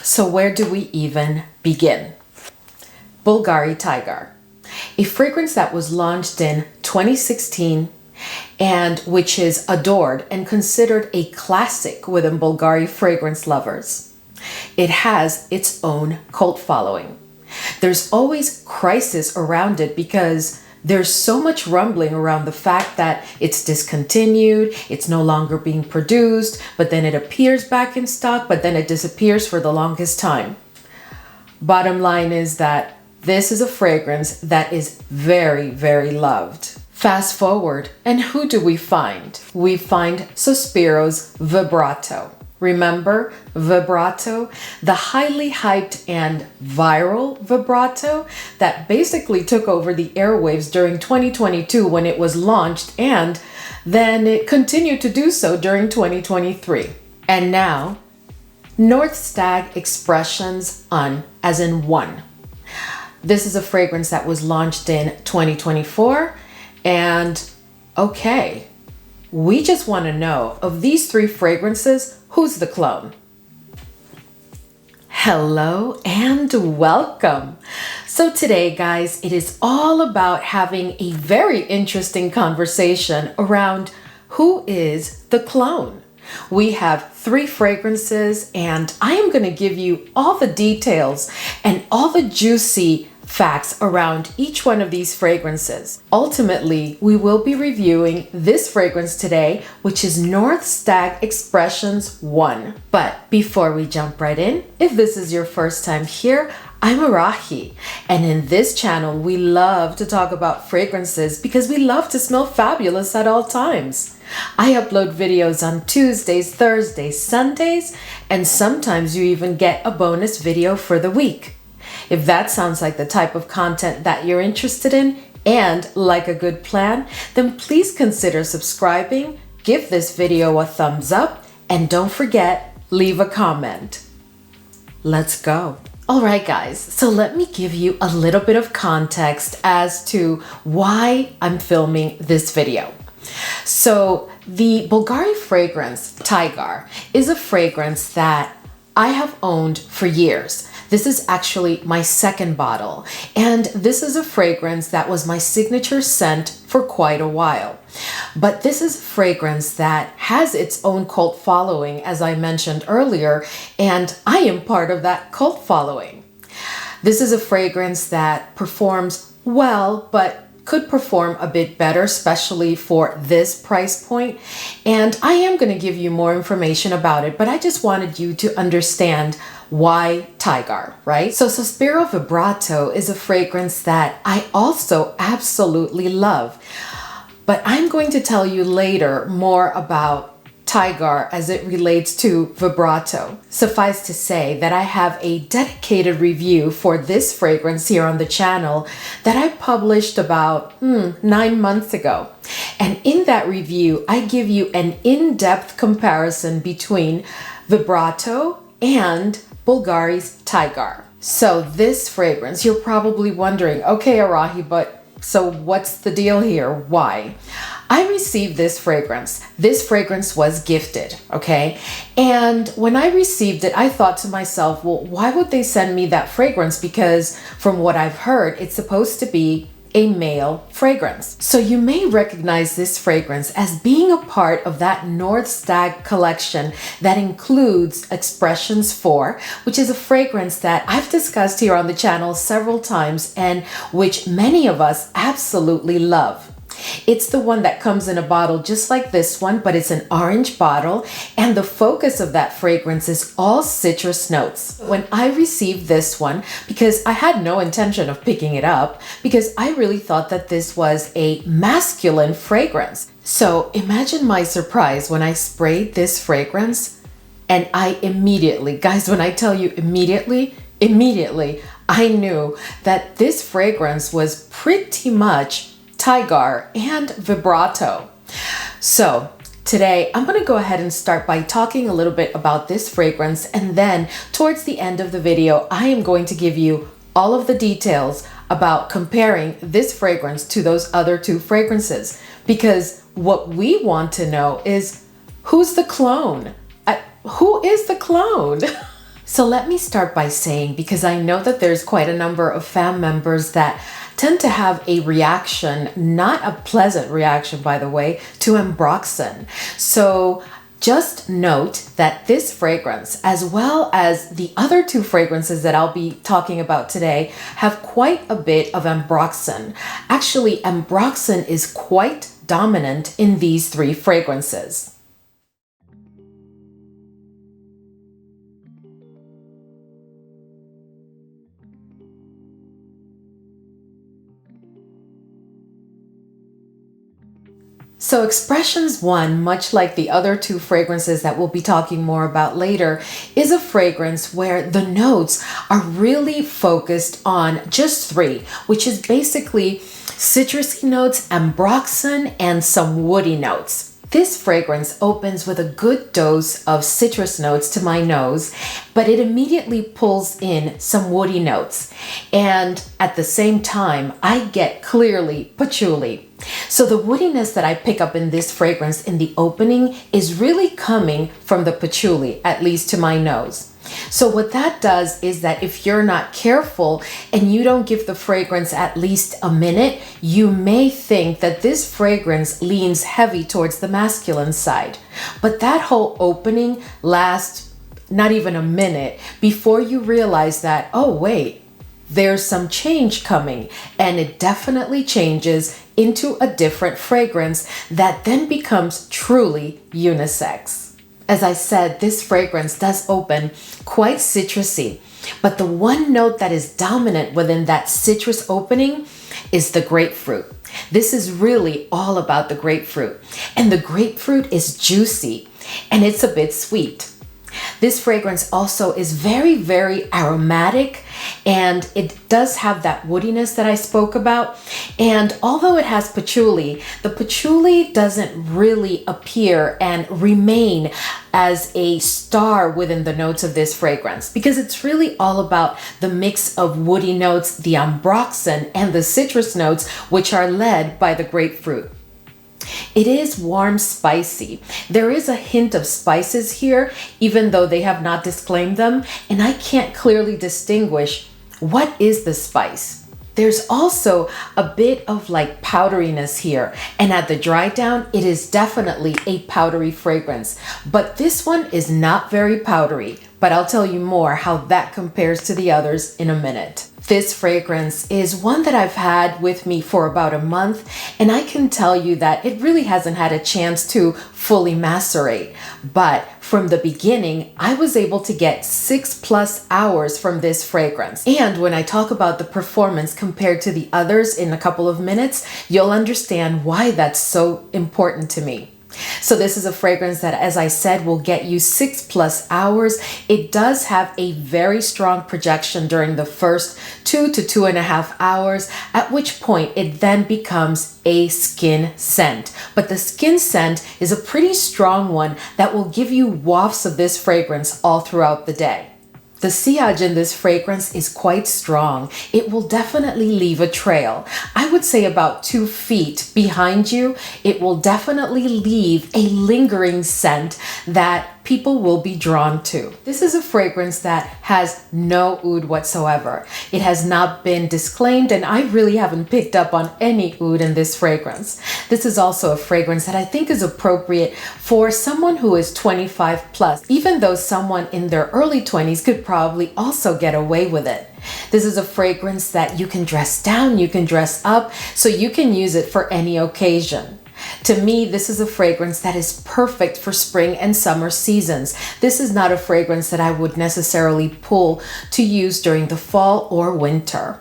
So where do we even begin? Bulgari Tygar, a fragrance that was launched in 2016 and which is adored and considered a classic within Bulgari fragrance lovers. It has its own cult following. There's always crisis around it because there's so much rumbling around the fact that it's discontinued, it's no longer being produced, but then it appears back in stock, but then it disappears for the longest time. Bottom line is that this is a fragrance that is very, very loved. Fast forward, and who do we find? We find Sospiro's Vibrato. Remember Vibrato, the highly hyped and viral Vibrato that basically took over the airwaves during 2022 when it was launched, and then it continued to do so during 2023. And now, North Stag Expressions I, as in one. This is a fragrance that was launched in 2024, and okay, we just want to know, of these three fragrances, who's the clone? Hello and welcome. So today, guys, it is all about having a very interesting conversation around who is the clone. We have three fragrances, and I am going to give you all the details and all the juicy facts around each one of these fragrances. Ultimately, we will be reviewing this fragrance today, which is North Stag Expressions I. But before we jump right in, if this is your first time here, I'm Arahi, and in this channel, we love to talk about fragrances because we love to smell fabulous at all times. I upload videos on Tuesdays, Thursdays, Sundays, and sometimes you even get a bonus video for the week. If that sounds like the type of content that you're interested in and like a good plan, then please consider subscribing, give this video a thumbs up, and don't forget, leave a comment. Let's go. All right, guys, so let me give you a little bit of context as to why I'm filming this video. So the Bulgari fragrance Tygar is a fragrance that I have owned for years. This is actually my second bottle, and this is a fragrance that was my signature scent for quite a while. But this is a fragrance that has its own cult following, as I mentioned earlier, and I am part of that cult following. This is a fragrance that performs well, but could perform a bit better, especially for this price point. And I am going to give you more information about it, but I just wanted you to understand why Tygar, right? So Sospiro Vibrato is a fragrance that I also absolutely love, but I'm going to tell you later more about Tygar as it relates to Vibrato. Suffice to say that I have a dedicated review for this fragrance here on the channel that I published about 9 months ago. And in that review, I give you an in-depth comparison between Vibrato and Bulgari's Tygar. So this fragrance, you're probably wondering, okay, Arahi, but so what's the deal here? Why? I received this fragrance. This fragrance was gifted, okay? And when I received it, I thought to myself, well, why would they send me that fragrance? Because from what I've heard, it's supposed to be a male fragrance. So you may recognize this fragrance as being a part of that North Stag collection that includes Expressions 4, which is a fragrance that I've discussed here on the channel several times and which many of us absolutely love. It's the one that comes in a bottle just like this one, but it's an orange bottle, and the focus of that fragrance is all citrus notes. When I received this one, because I had no intention of picking it up, because I really thought that this was a masculine fragrance. So imagine my surprise when I sprayed this fragrance, and I immediately, guys, when I tell you immediately, I knew that this fragrance was pretty much Tygar and Vibrato. So today I'm going to go ahead and start by talking a little bit about this fragrance, and then towards the end of the video I am going to give you all of the details about comparing this fragrance to those other two fragrances, because what we want to know is who's the clone? Who is the clone? So let me start by saying, because I know that there's quite a number of fam members that tend to have a reaction, not a pleasant reaction, by the way, to ambroxan. So just note that this fragrance, as well as the other two fragrances that I'll be talking about today, have quite a bit of ambroxan. Actually, ambroxan is quite dominant in these three fragrances. So Expressions I, much like the other two fragrances that we'll be talking more about later, is a fragrance where the notes are really focused on just three, which is basically citrusy notes, ambroxan, and some woody notes. This fragrance opens with a good dose of citrus notes to my nose, but it immediately pulls in some woody notes. And at the same time, I get clearly patchouli. So the woodiness that I pick up in this fragrance in the opening is really coming from the patchouli, at least to my nose. So what that does is that if you're not careful and you don't give the fragrance at least a minute, you may think that this fragrance leans heavy towards the masculine side. But that whole opening lasts not even a minute before you realize that, oh wait, there's some change coming, and it definitely changes into a different fragrance that then becomes truly unisex. As I said, this fragrance does open quite citrusy, but the one note that is dominant within that citrus opening is the grapefruit. This is really all about the grapefruit, and the grapefruit is juicy and it's a bit sweet. This fragrance also is very, very aromatic, and it does have that woodiness that I spoke about. And although it has patchouli, the patchouli doesn't really appear and remain as a star within the notes of this fragrance, because it's really all about the mix of woody notes, the ambroxan, and the citrus notes, which are led by the grapefruit. It is warm, spicy. There is a hint of spices here, even though they have not disclaimed them, and I can't clearly distinguish what is the spice. There's also a bit of like powderiness here, and at the dry down, it is definitely a powdery fragrance, but this one is not very powdery, but I'll tell you more how that compares to the others in a minute. This fragrance is one that I've had with me for about a month, and I can tell you that it really hasn't had a chance to fully macerate. But from the beginning, I was able to get 6+ hours from this fragrance. And when I talk about the performance compared to the others in a couple of minutes, you'll understand why that's so important to me. So this is a fragrance that, as I said, will get you 6+ hours. It does have a very strong projection during the first 2 to 2.5 hours, at which point it then becomes a skin scent. But the skin scent is a pretty strong one that will give you wafts of this fragrance all throughout the day. The sillage in this fragrance is quite strong. It will definitely leave a trail. I would say about 2 feet behind you, it will definitely leave a lingering scent that people will be drawn to. This is a fragrance that has no oud whatsoever. It has not been disclaimed, and I really haven't picked up on any oud in this fragrance. This is also a fragrance that I think is appropriate for someone who is 25+, even though someone in their early 20s could probably also get away with it. This is a fragrance that you can dress down, you can dress up, so you can use it for any occasion. To me, this is a fragrance that is perfect for spring and summer seasons. This is not a fragrance that I would necessarily pull to use during the fall or winter.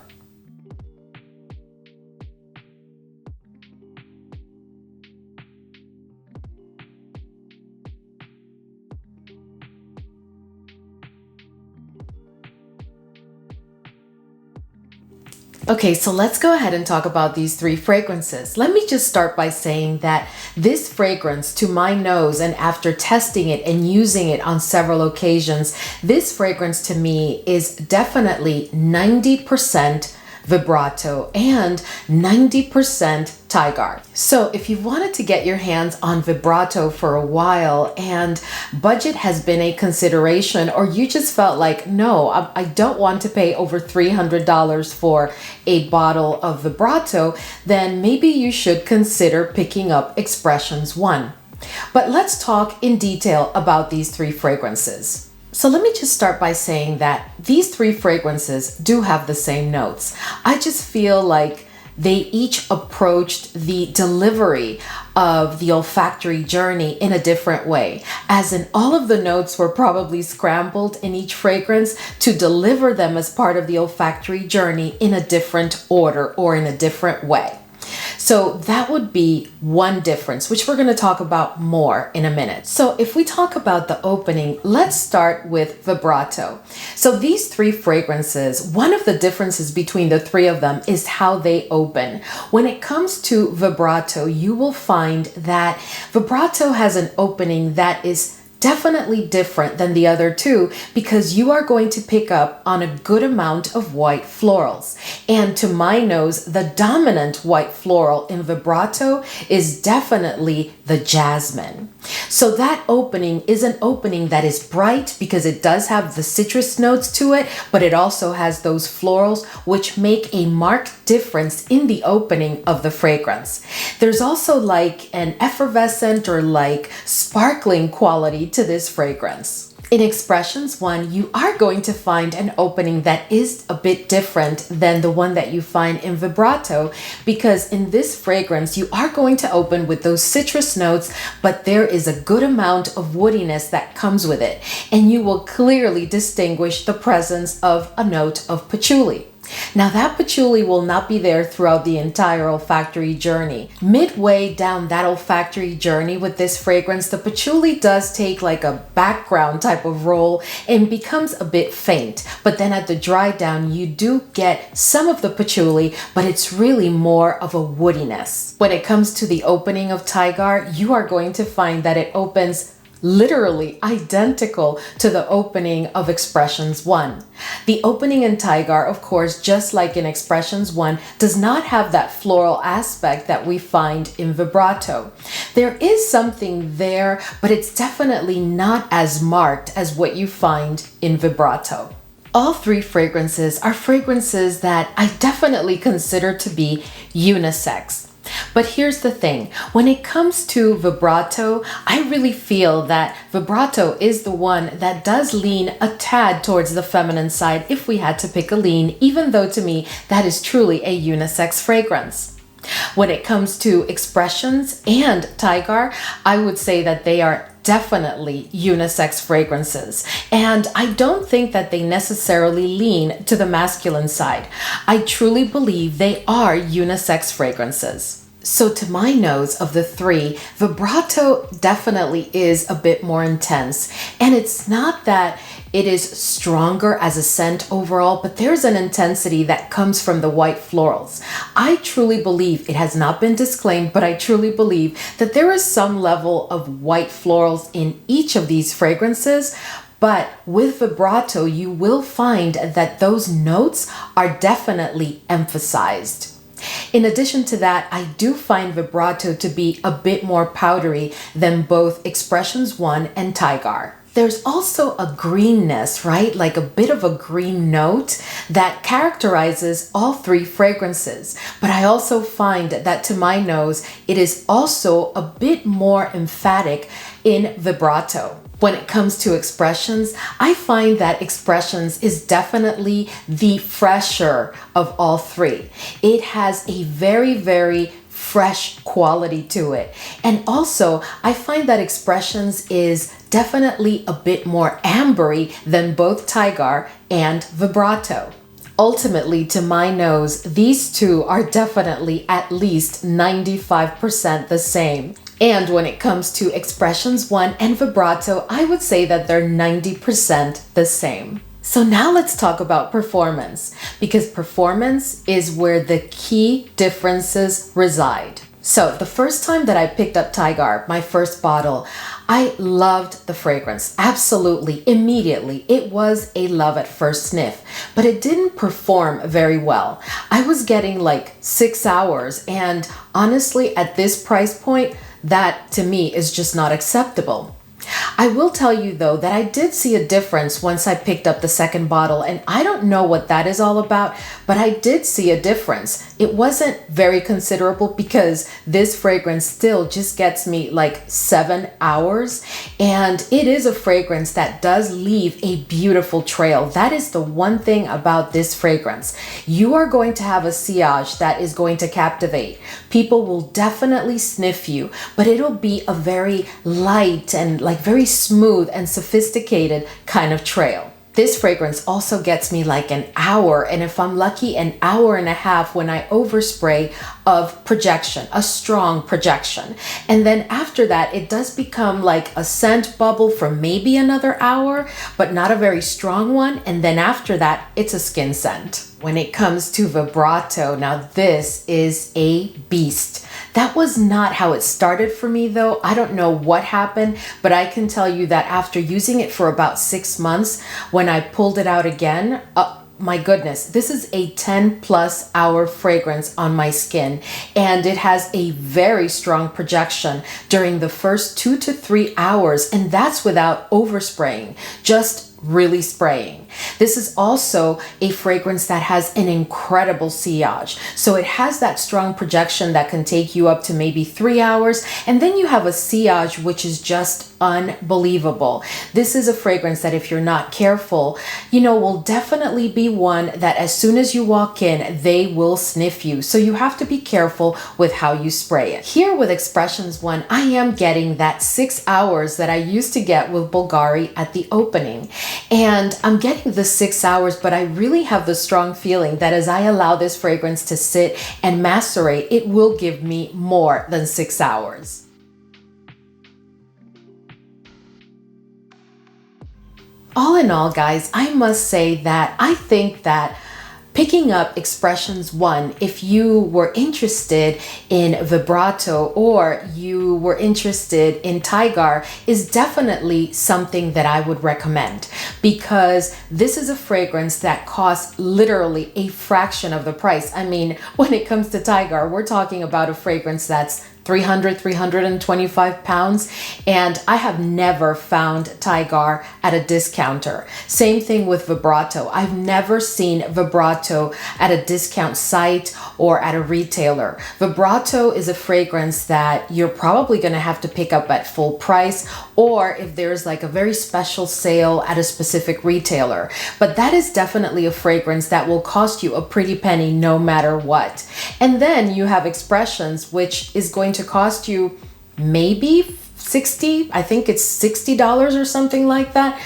Okay, so let's go ahead and talk about these 3 fragrances. Let me just start by saying that this fragrance, to my nose, and after testing it and using it on several occasions, this fragrance to me is definitely 90% Vibrato, and 90% Tygar. So if you wanted to get your hands on Vibrato for a while and budget has been a consideration, or you just felt like, no, I don't want to pay over $300 for a bottle of Vibrato, then maybe you should consider picking up Expressions I. But let's talk in detail about these three fragrances. So let me just start by saying that these three fragrances do have the same notes. I just feel like they each approached the delivery of the olfactory journey in a different way, as in all of the notes were probably scrambled in each fragrance to deliver them as part of the olfactory journey in a different order or in a different way. So that would be one difference, which we're going to talk about more in a minute. So if we talk about the opening, let's start with Vibrato. So these three fragrances, one of the differences between the three of them is how they open. When it comes to Vibrato, you will find that Vibrato has an opening that is definitely different than the other two, because you are going to pick up on a good amount of white florals. And to my nose, the dominant white floral in Vibrato is definitely the jasmine. So that opening is an opening that is bright because it does have the citrus notes to it, but it also has those florals, which make a marked difference in the opening of the fragrance. There's also like an effervescent or like sparkling quality to this fragrance. In Expressions I, you are going to find an opening that is a bit different than the one that you find in Vibrato, because in this fragrance, you are going to open with those citrus notes, but there is a good amount of woodiness that comes with it, and you will clearly distinguish the presence of a note of patchouli. Now that patchouli will not be there throughout the entire olfactory journey. Midway down that olfactory journey with this fragrance, the patchouli does take like a background type of role and becomes a bit faint. But then at the dry down, you do get some of the patchouli, but it's really more of a woodiness. When it comes to the opening of Tygar, you are going to find that it opens literally identical to the opening of Expressions I. The opening in Tygar, of course, just like in Expressions I, does not have that floral aspect that we find in Vibrato. There is something there, but it's definitely not as marked as what you find in Vibrato. All three fragrances are fragrances that I definitely consider to be unisex. But here's the thing, when it comes to Vibrato, I really feel that Vibrato is the one that does lean a tad towards the feminine side if we had to pick a lean, even though to me that is truly a unisex fragrance. When it comes to Expressions and Tygar, I would say that they are definitely unisex fragrances, and I don't think that they necessarily lean to the masculine side. I truly believe they are unisex fragrances. So to my nose, of the three, Vibrato definitely is a bit more intense, and it's not that it is stronger as a scent overall, but there's an intensity that comes from the white florals. I truly believe, it has not been disclaimed, but I truly believe that there is some level of white florals in each of these fragrances. But with Vibrato, you will find that those notes are definitely emphasized. In addition to that, I do find Vibrato to be a bit more powdery than both Expressions I and Tygar. There's also a greenness, right? Like a bit of a green note that characterizes all three fragrances. But I also find that to my nose, it is also a bit more emphatic in Vibrato. When it comes to Expressions, I find that Expressions is definitely the fresher of all three. It has a very, very fresh quality to it. And also, I find that Expressions is definitely a bit more ambery than both Tygar and Vibrato. Ultimately, to my nose, these two are definitely at least 95% the same. And when it comes to Expressions I and Vibrato, I would say that they're 90% the same. So now let's talk about performance, because performance is where the key differences reside. So the first time that I picked up Tygar, my first bottle, I loved the fragrance. Absolutely, immediately. It was a love at first sniff, but it didn't perform very well. I was getting like 6 hours, and honestly, at this price point, that to me is just not acceptable. I will tell you though that I did see a difference once I picked up the second bottle, and I don't know what that is all about, but I did see a difference. It wasn't very considerable because this fragrance still just gets me like 7 hours, and it is a fragrance that does leave a beautiful trail. That is the one thing about this fragrance. You are going to have a sillage that is going to captivate. People will definitely sniff you, but it'll be a very light and like very smooth and sophisticated kind of trail. This fragrance also gets me like an hour, and if I'm lucky, an hour and a half when I overspray of projection, a strong projection. And then after that, it does become like a scent bubble for maybe another hour, but not a very strong one. And then after that, it's a skin scent. When it comes to Vibrato, now this is a beast. That was not how it started for me though. I don't know what happened, but I can tell you that after using it for about 6 months, when I pulled it out again, my goodness, this is a 10+ hour fragrance on my skin, and it has a very strong projection during the first 2 to 3 hours, and that's without overspraying, just really spraying. This is also a fragrance that has an incredible sillage. So it has that strong projection that can take you up to maybe 3 hours. And then you have a sillage which is just unbelievable. This is a fragrance that if you're not careful, will definitely be one that as soon as you walk in, they will sniff you. So you have to be careful with how you spray it. Here with Expressions I, I am getting that 6 hours that I used to get with Bulgari at the opening. And I'm getting the 6 hours, but I really have the strong feeling that as I allow this fragrance to sit and macerate, it will give me more than 6 hours. All in all, guys, I must say that I think that picking up Expressions I, if you were interested in Vibrato or you were interested in Tygar, is definitely something that I would recommend, because this is a fragrance that costs literally a fraction of the price. I mean, when it comes to Tygar, we're talking about a fragrance that's 325 pounds, and I have never found Tygar at a discounter. Same thing with Vibrato. I've never seen Vibrato at a discount site or at a retailer. Vibrato is a fragrance that you're probably going to have to pick up at full price, or if there's like a very special sale at a specific retailer. But that is definitely a fragrance that will cost you a pretty penny no matter what. And then you have Expressions, which is going to cost you maybe I think it's $60 or something like that.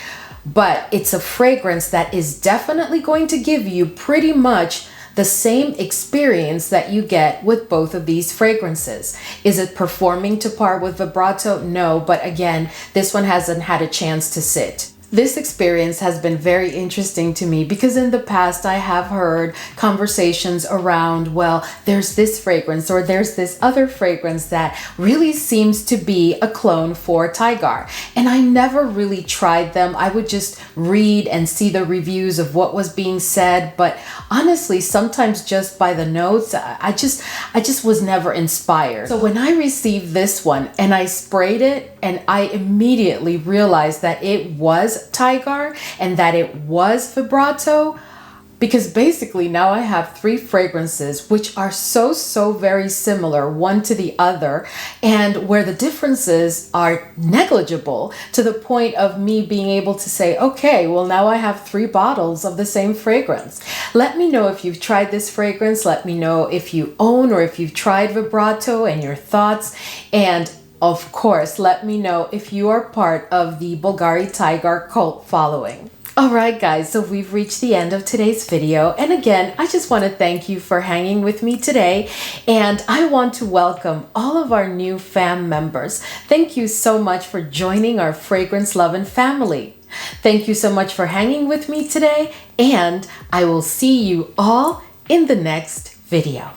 But it's a fragrance that is definitely going to give you pretty much the same experience that you get with both of these fragrances. Is it performing to par with Vibrato? No, but again, this one hasn't had a chance to sit. This experience has been very interesting to me because in the past I have heard conversations around, well, there's this fragrance or there's this other fragrance that really seems to be a clone for Tygar. And I never really tried them. I would just read and see the reviews of what was being said. But honestly, sometimes just by the notes, I just was never inspired. So when I received this one and I sprayed it, and I immediately realized that it was Tygar and that it was Vibrato, because basically now I have 3 fragrances which are so very similar one to the other, and where the differences are negligible to the point of me being able to say, okay, well now I have 3 bottles of the same fragrance. Let me know if you've tried this fragrance. Let me know if you own or if you've tried Vibrato and your thoughts. And of course, let me know if you are part of the Bulgari Tygar cult following. Alright guys, so we've reached the end of today's video, and again, I just want to thank you for hanging with me today, and I want to welcome all of our new fam members. Thank you so much for joining our fragrance loving family. Thank you so much for hanging with me today, and I will see you all in the next video.